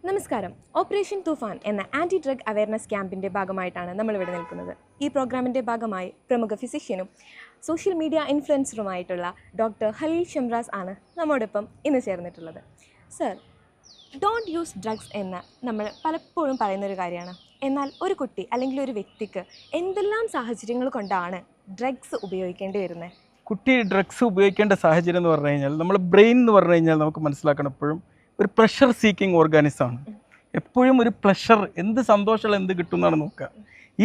നമസ്കാരം. ഓപ്പറേഷൻ തൂഫാൻ എന്ന anti drug awareness ക്യാമ്പിൻ്റെ ഭാഗമായിട്ടാണ് നമ്മളിവിടെ നിൽക്കുന്നത്. ഈ പ്രോഗ്രാമിൻ്റെ ഭാഗമായി പ്രമുഖ ഫിസിഷ്യനും social media ഇൻഫ്ലുവൻസറുമായിട്ടുള്ള doctor Khaleel Shamraz ആണ് നമ്മോടൊപ്പം ഇന്ന് ചേർന്നിട്ടുള്ളത്. സർ, ഡോണ്ട് യൂസ് ഡ്രഗ്സ് എന്ന് നമ്മൾ പലപ്പോഴും പറയുന്നൊരു കാര്യമാണ്. എന്നാൽ ഒരു കുട്ടി അല്ലെങ്കിൽ ഒരു വ്യക്തിക്ക് എന്തെല്ലാം സാഹചര്യങ്ങൾ കൊണ്ടാണ് ഡ്രഗ്സ് ഉപയോഗിക്കേണ്ടി വരുന്നത്? കുട്ടി ഡ്രഗ്സ് ഉപയോഗിക്കേണ്ട സാഹചര്യം എന്ന് പറഞ്ഞു കഴിഞ്ഞാൽ നമ്മൾ ബ്രെയിൻ എന്ന് പറഞ്ഞു കഴിഞ്ഞാൽ നമുക്ക് മനസ്സിലാക്കണം എപ്പോഴും ഒരു പ്ലഷർ സീക്കിംഗ് ഓർഗാനിസമാണ്. എപ്പോഴും ഒരു പ്ലഷർ, എന്ത് സന്തോഷമുള്ള എന്ത് കിട്ടുന്നതാണ് നോക്കുക.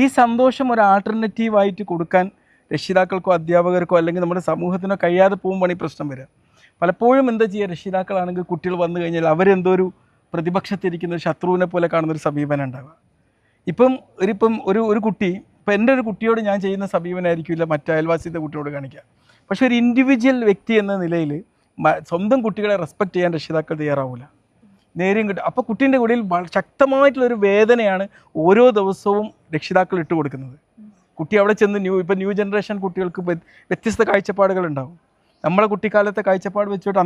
ഈ സന്തോഷം ഒരു ആൾട്ടർനേറ്റീവായിട്ട് കൊടുക്കാൻ രക്ഷിതാക്കൾക്കോ അധ്യാപകർക്കോ അല്ലെങ്കിൽ നമ്മുടെ സമൂഹത്തിനോ കഴിയാതെ പോകുമ്പോൾ ഈ പ്രശ്നം വരിക. പലപ്പോഴും എന്താ ചെയ്യുക, രക്ഷിതാക്കളാണെങ്കിൽ കുട്ടികൾ വന്നു കഴിഞ്ഞാൽ അവരെന്തോ ഒരു പ്രതിപക്ഷത്തിരിക്കുന്ന ശത്രുവിനെ പോലെ കാണുന്നൊരു സമീപനം ഉണ്ടാവുക. ഇപ്പം ഒരു കുട്ടി, ഇപ്പം എൻ്റെ ഒരു കുട്ടിയോട് ഞാൻ ചെയ്യുന്ന സമീപനമായിരിക്കില്ല മറ്റേ അയൽവാസിയുടെ കുട്ടിയോട് കാണിക്കുക. പക്ഷേ ഒരു ഇൻഡിവിജ്വൽ വ്യക്തി എന്ന നിലയിൽ സ്വന്തം കുട്ടികളെ റെസ്പെക്റ്റ് ചെയ്യാൻ രക്ഷിതാക്കൾ തയ്യാറാവില്ല. നേരെയും കിട്ടും. അപ്പോൾ കുട്ടീൻ്റെ കൂടെ ശക്തമായിട്ടുള്ളൊരു വേദനയാണ് ഓരോ ദിവസവും രക്ഷിതാക്കൾ ഇട്ട് കൊടുക്കുന്നത്. കുട്ടി അവിടെ ചെന്ന് ന്യൂ ജനറേഷൻ കുട്ടികൾക്ക് വ്യത്യസ്ത കാഴ്ചപ്പാടുകളുണ്ടാവും. നമ്മളെ കുട്ടിക്കാലത്തെ കാഴ്ചപ്പാട് വെച്ചിട്ട്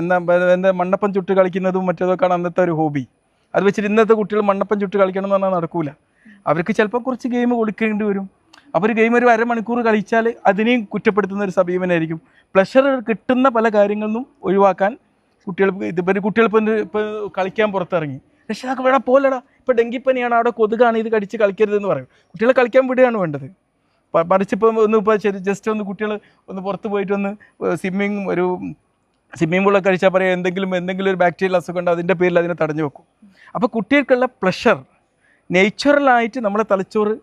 എന്താ മണ്ണപ്പം ചുട്ട് കളിക്കുന്നതും മറ്റേതൊക്കെയാണ് അന്നത്തെ ഒരു ഹോബി. അത് വെച്ചിട്ട് ഇന്നത്തെ കുട്ടികൾ മണ്ണപ്പം ചുട്ട് കളിക്കണം എന്ന് പറഞ്ഞാൽ നടക്കൂല. അവർക്ക് ചിലപ്പോൾ കുറച്ച് ഗെയിം കൊടുക്കേണ്ടി വരും. അപ്പോൾ ഒരു ഗെയിം ഒരു അരമണിക്കൂർ കളിച്ചാൽ അതിനെയും കുറ്റപ്പെടുത്തുന്ന ഒരു സമീപനമായിരിക്കും. പ്ലഷർ കിട്ടുന്ന പല കാര്യങ്ങളിലും ഒഴിവാക്കാൻ കുട്ടികളിപ്പോൾ കളിക്കാൻ പുറത്തിറങ്ങി, രക്ഷിതാക്കൾ വേണം പോലെടാ, ഇപ്പോൾ ഡെങ്കിപ്പനിയാണ്, അവിടെ കൊതുകാണ്, ഇത് കടിച്ച് കളിക്കരുതെന്ന് പറയും. കുട്ടികളെ കളിക്കാൻ വിടുകയാണ് വേണ്ടത്. മറിച്ചിപ്പോൾ ജസ്റ്റ് കുട്ടികൾ പുറത്ത് പോയിട്ട് സ്വിമ്മിംഗ് പൂളൊക്കെ കഴിച്ചാൽ പറയാം എന്തെങ്കിലും ഒരു ബാക്ടീരിയൽ അസുഖം ഉണ്ട്, അതിൻ്റെ പേരിൽ അതിനെ തടഞ്ഞു വെക്കും. അപ്പോൾ കുട്ടികൾക്കുള്ള പ്ലഷർ നേച്ചുറലായിട്ട് നമ്മളെ തലച്ചോറ്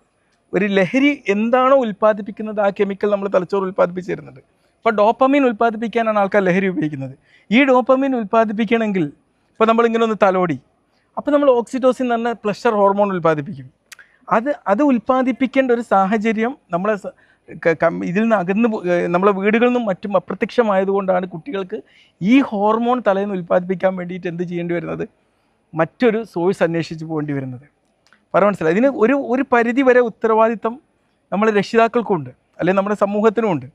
ഒരു ലഹരി എന്താണോ ഉൽപ്പാദിപ്പിക്കുന്നത് ആ കെമിക്കൽ നമ്മൾ തലച്ചോറ് ഉൽപ്പാദിപ്പിച്ച് തരുന്നുണ്ട്. ഇപ്പോൾ ഡോപ്പമീൻ ഉൽപ്പാദിപ്പിക്കാനാണ് ആൾക്കാർ ലഹരി ഉപയോഗിക്കുന്നത്. ഈ ഡോപ്പമീൻ ഉൽപ്പാദിപ്പിക്കണമെങ്കിൽ ഇപ്പോൾ നമ്മളിങ്ങനെ ഒന്ന് തലോടി, അപ്പോൾ നമ്മൾ ഓക്സിറ്റോസിൻ എന്ന് പറഞ്ഞ പ്ലഷർ ഹോർമോൺ ഉൽപ്പാദിപ്പിക്കും. അത് ഉൽപ്പാദിപ്പിക്കേണ്ട ഒരു സാഹചര്യം നമ്മളെ ഇതിൽ നിന്ന് നമ്മളെ വീടുകളിൽ നിന്നും മറ്റും അപ്രത്യക്ഷമായതുകൊണ്ടാണ് കുട്ടികൾക്ക് ഈ ഹോർമോൺ തലേന്ന് ഉൽപ്പാദിപ്പിക്കാൻ വേണ്ടിയിട്ട് എന്ത് ചെയ്യേണ്ടി വരുന്നത്, മറ്റൊരു സോഴ്സ് അന്വേഷിച്ച് പോകേണ്ടി വരുന്നത്. മനസ്സിലായി. ഇതിന് ഒരു പരിധി വരെ ഉത്തരവാദിത്തം നമ്മളെ രക്ഷിതാക്കൾക്കുണ്ട്, അല്ലെങ്കിൽ നമ്മുടെ സമൂഹത്തിനുമുണ്ട്.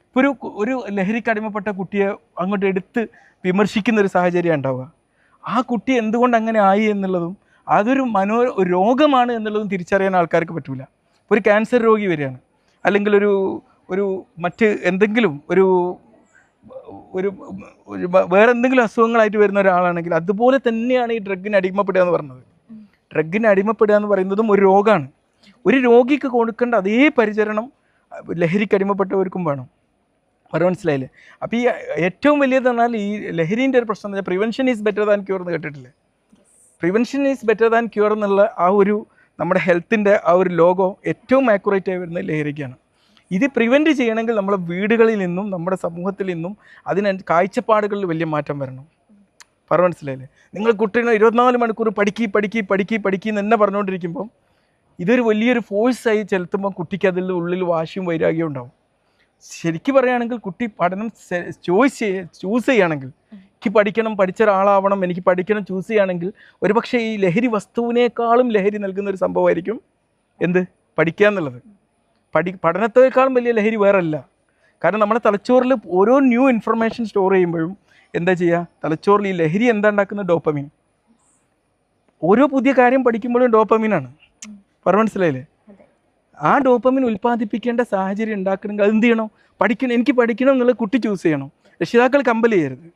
ഇപ്പോൾ ഒരു ലഹരിക്ക് അടിമപ്പെട്ട കുട്ടിയെ അങ്ങോട്ട് എടുത്ത് വിമർശിക്കുന്ന ഒരു സാഹചര്യം ഉണ്ടാവുക. ആ കുട്ടി എന്തുകൊണ്ട് അങ്ങനെ ആയി എന്നുള്ളതും അതൊരു രോഗമാണ് എന്നുള്ളതും തിരിച്ചറിയാൻ ആൾക്കാർക്ക് പറ്റില്ല. ഒരു ക്യാൻസർ രോഗി വരികയാണ്, അല്ലെങ്കിൽ ഒരു മറ്റ് എന്തെങ്കിലും ഒരു വേറെ എന്തെങ്കിലും അസുഖങ്ങളായിട്ട് വരുന്ന ഒരാളാണെങ്കിൽ അതുപോലെ തന്നെയാണ് ഈ ഡ്രഗിന് അടിമപ്പെടുക എന്ന് പറഞ്ഞത്. ഡ്രഗിന് അടിമപ്പെടുക എന്ന് പറയുന്നതും ഒരു രോഗമാണ്. ഒരു രോഗിക്ക് കൊടുക്കേണ്ട അതേ പരിചരണം ലഹരിക്ക് അടിമപ്പെട്ടവർക്കും വേണം. മനസ്സിലായില്ലേ? അപ്പോൾ ഈ ഏറ്റവും വലിയതെന്ന് പറഞ്ഞാൽ ഈ ലഹരീൻ്റെ ഒരു പ്രശ്നം എന്ന് വെച്ചാൽ prevention is better than cure എന്ന് കേട്ടിട്ടില്ലേ? Prevention is better than cure എന്നുള്ള ആ ഒരു നമ്മുടെ ഹെൽത്തിൻ്റെ ആ ഒരു ലോഗോ ഏറ്റവും ആക്യുറേറ്റ് ആയി വരുന്നത് ലഹരിക്കാണ്. ഇത് പ്രിവെൻറ്റ് ചെയ്യണമെങ്കിൽ നമ്മുടെ വീടുകളിൽ നിന്നും നമ്മുടെ സമൂഹത്തിൽ നിന്നും കാഴ്ചപ്പാടുകളിൽ വലിയ മാറ്റം വരണം. മനസ്സിലായില്ലേ? നിങ്ങൾ കുട്ടികളെ 24 മണിക്കൂർ പഠിക്കി എന്ന് പറഞ്ഞുകൊണ്ടിരിക്കുമ്പം ഇതൊരു വലിയൊരു ഫോഴ്സായി ചെലുത്തുമ്പോൾ കുട്ടിക്ക് അതിൽ ഉള്ളിൽ വാശിയും വൈരാഗ്യവും ഉണ്ടാവും. ശരിക്കും പറയുകയാണെങ്കിൽ കുട്ടി പഠനം ചൂസ് ചെയ്യുകയാണെങ്കിൽ, എനിക്ക് പഠിക്കണം, പഠിച്ച ഒരാളാവണം, എനിക്ക് പഠിക്കണം ചൂസ് ചെയ്യുകയാണെങ്കിൽ ഒരുപക്ഷെ ഈ ലഹരി വസ്തുവിനേക്കാളും ലഹരി നൽകുന്ന ഒരു സംഭവമായിരിക്കും പഠിക്കുക എന്നുള്ളത്. പഠനത്തേക്കാളും വലിയ ലഹരി വേറല്ല. കാരണം നമ്മുടെ തലച്ചോറിൽ ഓരോ ന്യൂ ഇൻഫർമേഷൻ സ്റ്റോർ ചെയ്യുമ്പോഴും എന്താ ചെയ്യുക, തലച്ചോറിൽ ഈ ലഹരി എന്താ ഉണ്ടാക്കുന്നത്? ഡോപ്പമീൻ. ഓരോ പുതിയ കാര്യം പഠിക്കുമ്പോഴും ഡോപ്പമീനാണ്. മനസ്സിലായില്ലേ? ആ ഡോപ്പമീൻ ഉൽപ്പാദിപ്പിക്കേണ്ട സാഹചര്യം ഉണ്ടാക്കണമെങ്കിൽ അത് എന്ത് ചെയ്യണം? എനിക്ക് പഠിക്കണം എന്നുള്ളത് കുട്ടി ചൂസ് ചെയ്യണം. രക്ഷിതാക്കൾ കമ്പൽ ചെയ്യരുത്.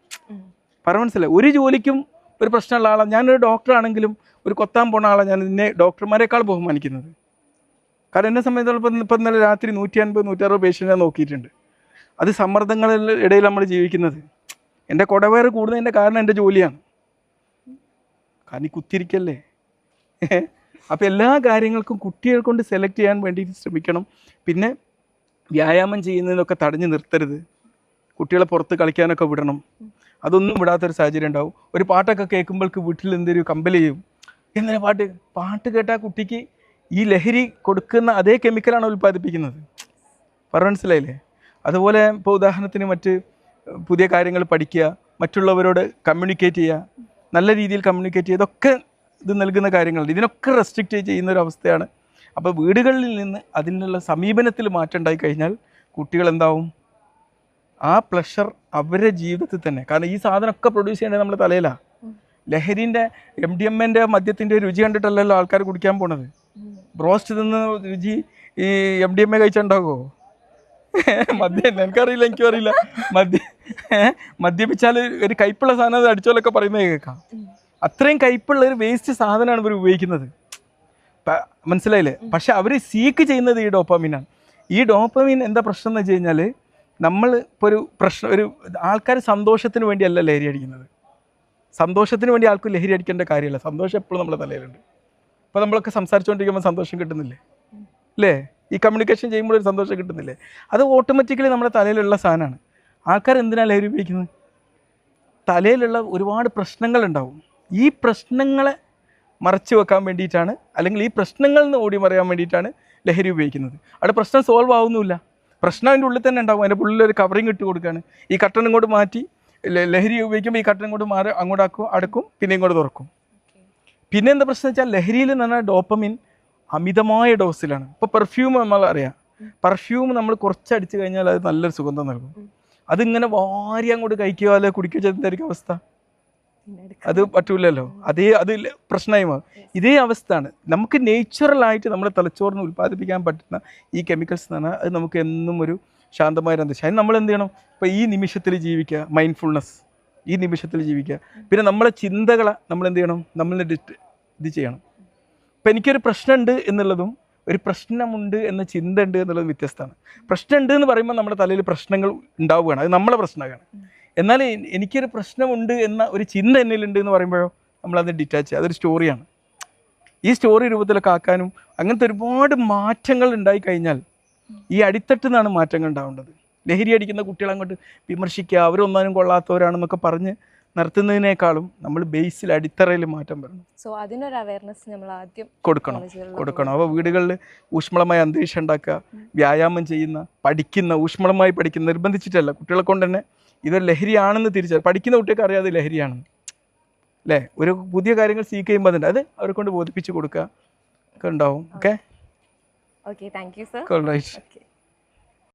മനസ്സിലായി? ഒരു ജോലിക്കും ഒരു പ്രശ്നമുള്ള ആളാണ് ഞാനൊരു ഡോക്ടറാണെങ്കിലും ഒരു കൊത്താൻ പോണ ആളാണ് ഞാൻ എന്നെ ഡോക്ടർമാരെക്കാൾ ബഹുമാനിക്കുന്നത്. കാരണം എന്നെ സംബന്ധിച്ചിടത്തോളം ഇപ്പം ഇന്നലെ രാത്രി 150-160 പേഷ്യൻറ്റിനെ നോക്കിയിട്ടുണ്ട്. അത് സമ്മർദ്ദങ്ങളുടെ ഇടയിൽ നമ്മൾ ജീവിക്കുന്നത്. എൻ്റെ കുടവേറ് കൂടുന്നതിൻ്റെ കാരണം എൻ്റെ ജോലിയാണ്. കാരണം കുത്തിരിക്കല്ലേ. അപ്പോൾ എല്ലാ കാര്യങ്ങൾക്കും കുട്ടികളെ കൊണ്ട് സെലക്ട് ചെയ്യാൻ വേണ്ടിയിട്ട് ശ്രമിക്കണം. പിന്നെ വ്യായാമം ചെയ്യുന്നതിനൊക്കെ തടഞ്ഞു നിർത്തരുത്. കുട്ടികളെ പുറത്ത് കളിക്കാനൊക്കെ വിടണം. അതൊന്നും വിടാത്തൊരു സാഹചര്യം ഉണ്ടാവും. ഒരു പാട്ടൊക്കെ കേൾക്കുമ്പോൾക്ക് വീട്ടിൽ എന്തൊരു കമ്പൽ ചെയ്യും. എന്തിനാ പാട്ട് കേട്ടാൽ കുട്ടിക്ക് ഈ ലഹരി കൊടുക്കുന്ന അതേ കെമിക്കലാണ് ഉൽപ്പാദിപ്പിക്കുന്നത്. മനസ്സിലായില്ലേ? അതുപോലെ ഇപ്പോൾ ഉദാഹരണത്തിന് മറ്റ് പുതിയ കാര്യങ്ങൾ പഠിക്കുക, മറ്റുള്ളവരോട് കമ്മ്യൂണിക്കേറ്റ് ചെയ്യുക, നല്ല രീതിയിൽ കമ്മ്യൂണിക്കേറ്റ് ചെയ്യുക, ഇതൊക്കെ ഇത് നൽകുന്ന കാര്യങ്ങളുണ്ട്. ഇതിനൊക്കെ റെസ്ട്രിക്റ്റ് ചെയ്യുന്നൊരവസ്ഥയാണ്. അപ്പോൾ വീടുകളിൽ നിന്ന് അതിനുള്ള സമീപനത്തിൽ മാറ്റം ഉണ്ടായി കഴിഞ്ഞാൽ കുട്ടികൾ എന്താവും, ആ പ്ലഷർ അവരുടെ ജീവിതത്തിൽ തന്നെ, കാരണം ഈ സാധനമൊക്കെ പ്രൊഡ്യൂസ് ചെയ്യേണ്ടത് നമ്മുടെ തലയിലാണ്. ലഹരിൻ്റെ MDMA മദ്യത്തിൻ്റെ രുചി കണ്ടിട്ടല്ലല്ലോ ആൾക്കാർ കുടിക്കാൻ പോണത്. ബ്രോസ്റ്റ് തിന്ന് രുചി ഈ MDMA കഴിച്ചുണ്ടാകുമോ? എനിക്കറിയില്ല, എനിക്കും അറിയില്ല. മദ്യപിച്ചാൽ ഒരു കയ്പുള്ള സാധനം അത് അടിച്ചോലൊക്കെ പറയുന്നത് കേൾക്കാം. അത്രയും കയ്പുള്ള ഒരു വേസ്റ്റ് സാധനമാണ് ഇവർ ഉപയോഗിക്കുന്നത്. മനസ്സിലായില്ലേ? പക്ഷെ അവർ സീക്ക് ചെയ്യുന്നത് ഈ ഡോപ്പാമീനാണ്. ഈ ഡോപ്പാമീൻ എന്താ പ്രശ്നം എന്ന് വെച്ച് കഴിഞ്ഞാൽ, നമ്മൾ ഇപ്പോൾ ഒരു ആൾക്കാർ സന്തോഷത്തിന് വേണ്ടിയല്ല ലഹരി അടിക്കുന്നത്. സന്തോഷത്തിന് വേണ്ടി ആൾക്കും ലഹരി അടിക്കേണ്ട കാര്യമില്ല. സന്തോഷം എപ്പോഴും നമ്മുടെ തലയിലുണ്ട്. ഇപ്പോൾ നമ്മളൊക്കെ സംസാരിച്ചുകൊണ്ടിരിക്കുമ്പോൾ സന്തോഷം കിട്ടുന്നില്ലേ? അല്ലേ? ഈ കമ്മ്യൂണിക്കേഷൻ ചെയ്യുമ്പോൾ ഒരു സന്തോഷം കിട്ടുന്നില്ലേ? അത് ഓട്ടോമാറ്റിക്കലി നമ്മുടെ തലയിലുള്ള സാധനമാണ്. ആൾക്കാർ എന്തിനാണ് ലഹരി ഉപയോഗിക്കുന്നത്? തലയിലുള്ള ഒരുപാട് പ്രശ്നങ്ങളുണ്ടാവും. ഈ പ്രശ്നങ്ങളെ മറച്ചു വെക്കാൻ വേണ്ടിയിട്ടാണ്, അല്ലെങ്കിൽ ഈ പ്രശ്നങ്ങളിൽ നിന്ന് ഓടി മറിയാൻ വേണ്ടിയിട്ടാണ് ലഹരി ഉപയോഗിക്കുന്നത്. അവിടെ പ്രശ്നം സോൾവ് ആവുന്നില്ല. പ്രശ്നം അതിൻ്റെ ഉള്ളിൽ തന്നെ ഉണ്ടാവും. അതിൻ്റെ ഉള്ളിൽ ഒരു കവറിങ് ഇട്ട് കൊടുക്കുകയാണ്. ഈ കട്ടൺ ഇങ്ങോട്ട് മാറ്റി ലഹരി ഉപയോഗിക്കുമ്പോൾ ഈ കട്ടൺ ഇങ്ങോട്ട് മാറി അങ്ങോട്ടാക്കും, അടക്കും, പിന്നെ ഇങ്ങോട്ട് തുറക്കും. പിന്നെ എന്താ പ്രശ്നം വെച്ചാൽ ലഹരിയിൽ എന്ന് പറഞ്ഞാൽ ഡോപ്പമിൻ അമിതമായ ഡോസിലാണ്. ഇപ്പോൾ പെർഫ്യൂം നമ്മളറിയാം. പെർഫ്യൂം നമ്മൾ കുറച്ചടിച്ച് കഴിഞ്ഞാൽ അത് നല്ലൊരു സുഗന്ധം നൽകും. അതിങ്ങനെ വാരി അങ്ങോട്ട് കഴിക്കുകയോ അല്ലെങ്കിൽ കുടിക്കുകയോ ചെയ്തായിരിക്കും അവസ്ഥ. അത് പറ്റൂലല്ലോ. അത് പ്രശ്നമായി മാറും. ഇതേ അവസ്ഥയാണ് നമുക്ക് നേച്ചുറലായിട്ട് നമ്മുടെ തലച്ചോറിന് ഉൽപ്പാദിപ്പിക്കാൻ പറ്റുന്ന ഈ കെമിക്കൽസ് എന്ന് പറഞ്ഞാൽ അത് നമുക്ക് എന്നും ഒരു ശാന്തമായ അന്തരീക്ഷം. അതിന് നമ്മൾ എന്ത് ചെയ്യണം? ഇപ്പോൾ ഈ നിമിഷത്തിൽ ജീവിക്കുക, മൈൻഡ്ഫുൾനെസ്, ഈ നിമിഷത്തിൽ ജീവിക്കുക. പിന്നെ നമ്മളെ ചിന്തകളെ നമ്മൾ എന്ത് ചെയ്യണം? നമ്മൾ ഇത് ചെയ്യണം. ഇപ്പം എനിക്കൊരു പ്രശ്നമുണ്ട് എന്നുള്ളതും ഒരു പ്രശ്നമുണ്ട് എന്ന ചിന്ത ഉണ്ട് എന്നുള്ളതും വ്യത്യസ്തമാണ്. പ്രശ്നമുണ്ട് എന്ന് പറയുമ്പോൾ നമ്മുടെ തലയിൽ പ്രശ്നങ്ങൾ ഉണ്ടാവുകയാണ്, അത് നമ്മളെ പ്രശ്നമാണ്. എന്നാൽ എനിക്കൊരു പ്രശ്നമുണ്ട് എന്ന ഒരു ചിന്ത എന്നിലുണ്ട് എന്ന് പറയുമ്പോഴോ നമ്മളത് ഡിറ്റാച്ച് ചെയ്യുക. അതൊരു സ്റ്റോറിയാണ്. ഈ സ്റ്റോറി രൂപത്തിലൊക്കെ ആക്കാനും അങ്ങനത്തെ ഒരുപാട് മാറ്റങ്ങൾ ഉണ്ടായി കഴിഞ്ഞാൽ ഈ അടിത്തട്ടിൽ നിന്നാണ് മാറ്റങ്ങൾ ഉണ്ടാവേണ്ടത്. ലഹരി അടിക്കുന്ന കുട്ടികളെ അങ്ങോട്ട് വിമർശിക്കുക, അവരൊന്നാനും കൊള്ളാത്തവരാണെന്നൊക്കെ പറഞ്ഞ് നിർത്തുന്നതിനേക്കാളും നമ്മൾ ബേസിൽ അടിത്തറയിൽ മാറ്റം വരണം. സോ അതിനൊരു അവയർനെസ് നമ്മൾ ആദ്യം കൊടുക്കണം. അപ്പോൾ വീടുകളിൽ ഊഷ്മളമായ അന്തരീക്ഷം ഉണ്ടാക്കുക, വ്യായാമം ചെയ്യുന്ന, ഊഷ്മളമായി പഠിക്കുന്ന, നിർബന്ധിച്ചിട്ടല്ല, കുട്ടികളെ കൊണ്ട് തന്നെ ഇതൊരു ലഹരിയാണെന്ന് തിരിച്ചറിയാം. പഠിക്കുന്ന കുട്ടികൾക്ക് അറിയാതെ ലഹരിയാണെന്ന്, അല്ലേ? ഒരു പുതിയ കാര്യങ്ങൾ സീക്ക് ചെയ്യുമ്പോൾ അത് അവരെ കൊണ്ട് ബോധിപ്പിച്ച് കൊടുക്കുക ഒക്കെ ഉണ്ടാവും. Okay, thank you sir. Right.